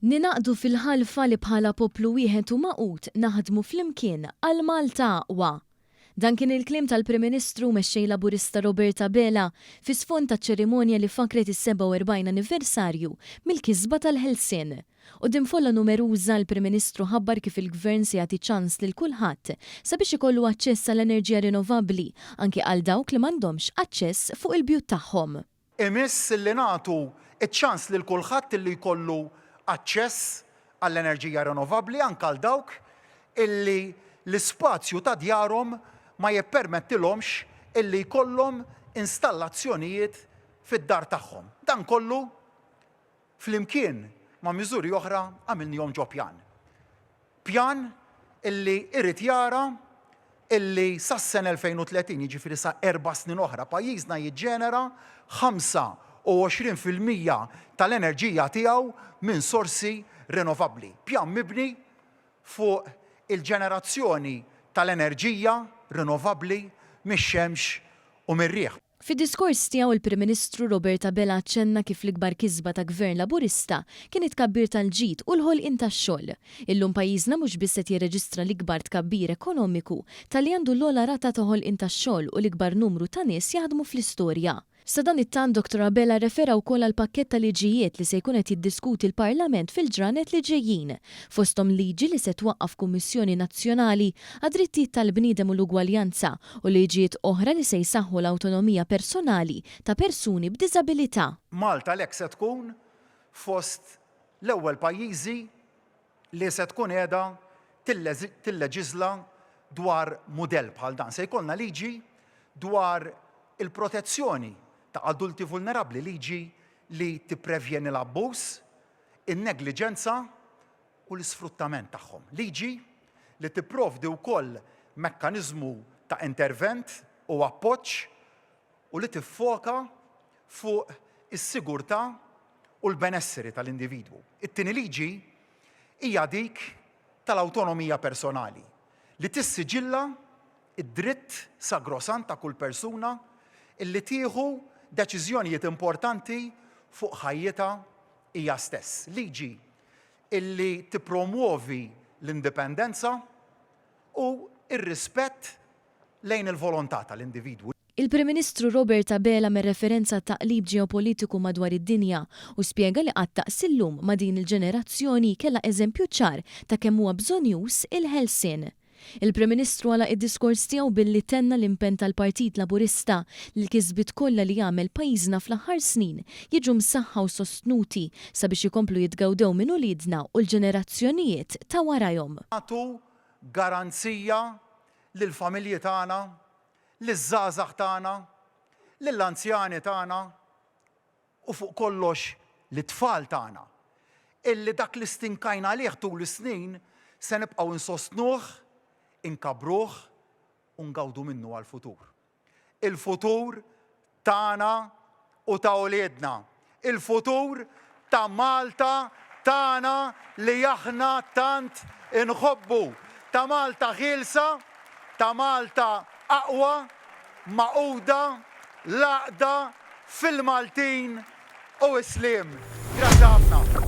Ninaqdu fil-ħalfa li bħala poplu wieħed u maqut naħdmu flimkien għal Malta aqwa. Dan kien il-kliem tal-Prim Ministru mexxej Laburista Roberta Bela fi sfond taċ-ċerimonja li fakret is-47 anniversarju mill-kisba tal-Ħelsien. U folla numeruża l-Prim Ministru ħabbar kif il-Gvern se jagħti ċans lil kulħadd sabiex ikollu aċċess għall enerġija rinnovabbli anke għal dawk li m'għandhomx aċċess fuq il-bjut tagħhom. Imiss li nagħtu iċ-ċans lil kulħadd li jkollu aċċess għall-enerġija rinnovabbli anke għal dawk illi l-ispazju ta' djarhom ma jippermettilhomx illi jkollhom installazzjonijiet fid-dar tagħhom. Dan kollu flimkien ma' miżuri oħra għamilnihom ġo pjan. Pjan illi irid jara illi sas-sena 2030, jiġifieri sa 4 snin oħra, pajjiżna jiġġenera 25% tal-enerġija tiegħu minn sorsi rinnovabbli. Pjan mibni fuq il-ġenerazzjoni tal-enerġija rinnovabbli mix-xemx u mir-riħ. Fid-diskors tiegħu il-Prim Ministru Roberta Bela ċenna kif l-ikbar kisba ta' Gvern Laburista kien it-tkabbir tal-ġid u l-ħolqien tax-xogħol. Illum pajjiżna mhux biss qed jirreġistra l-ikbar tkabbir ekonomiku tal-li għandu l-ogħla rata ta' ħolqien tax-xogħol u l-ikbar numru ta' nies jaħdmu fl-istorja. Sa dan it-tant Dr. Bela refera wkoll għal pakkett ta' liġijiet li se jkun qed jiddiskuti l-Parlament fil-ġranet li ġejjin, fosthom liġi li se twaqqaf Kummissjoni Nazzjonali għad-drittijiet tal-bniedem u l-ugwaljanza u liġijiet oħra li se jsaħħu l-awtonomija personali ta' persuni b'diżabilità. Malta lek se tkun fost l-ewwel pajjiżi li se tkun qiegħda tilleġisla dwar mudell bħal dan. Se jkollna liġi dwar il-protezzjoni ta' adulti vulnerabbli, liġi li tipprevjeni l-abbuż, in-negliġenza u l-isfruttament tagħhom. Liġi li tipprovdi wkoll mekkaniżmu ta' intervent u appoġġ u li tiffoka fuq is-sigurtà u l-benesseri tal-individwu. It-tieni liġi hija dik tal-awtonomija personali li tissiġilla id-dritt sagrosant ta' kull persuna illi tieħu deċiżjonijiet importanti fuq ħajjitha hija stess. Liġi illi tippromuovi l-indipendenza u r-rispett lejn il-volontà tal-individwu. Il-Prim Ministru Roberta Bela mer referenza ta' taqlib ġeopolitiku madwar id-dinja u spjega li qatt taqsillum ma' din il-ġenerazzjoni kellha eżempju ċar ta' kemm huwa bżonjus il-Ħelsien. Il-Prim Ministru għala id-diskors tiegħu billi tenna l-impenn tal-Partit Laburista li l-kisbiet kollha li jagħmel pajjiżna fl-aħħar snin jiġu msaħħa u sostnuti sabiex ikomplu jitgawdew minn uliedna u l-ġenerazzjonijiet ta' warahom. Nagħtu garanzija lill-familji tagħna, liż-żgħażagħ tagħna, lill-anzjani tagħna u fuq kollox lit-tfal tagħna illi dak li stinkajna għalih tul is-snin se nibqgħu insostnuh, inkabruh u ngawdu minnu għall-futur. Il-futur tagħna u ta' uliedna. Il-futur ta' Malta tagħna li aħna tant inħobbu. Ta' Malta ħielsa, ta' Malta aqwa, maquda, laqda fil-Maltin u Isliem. Grazzi ħafna.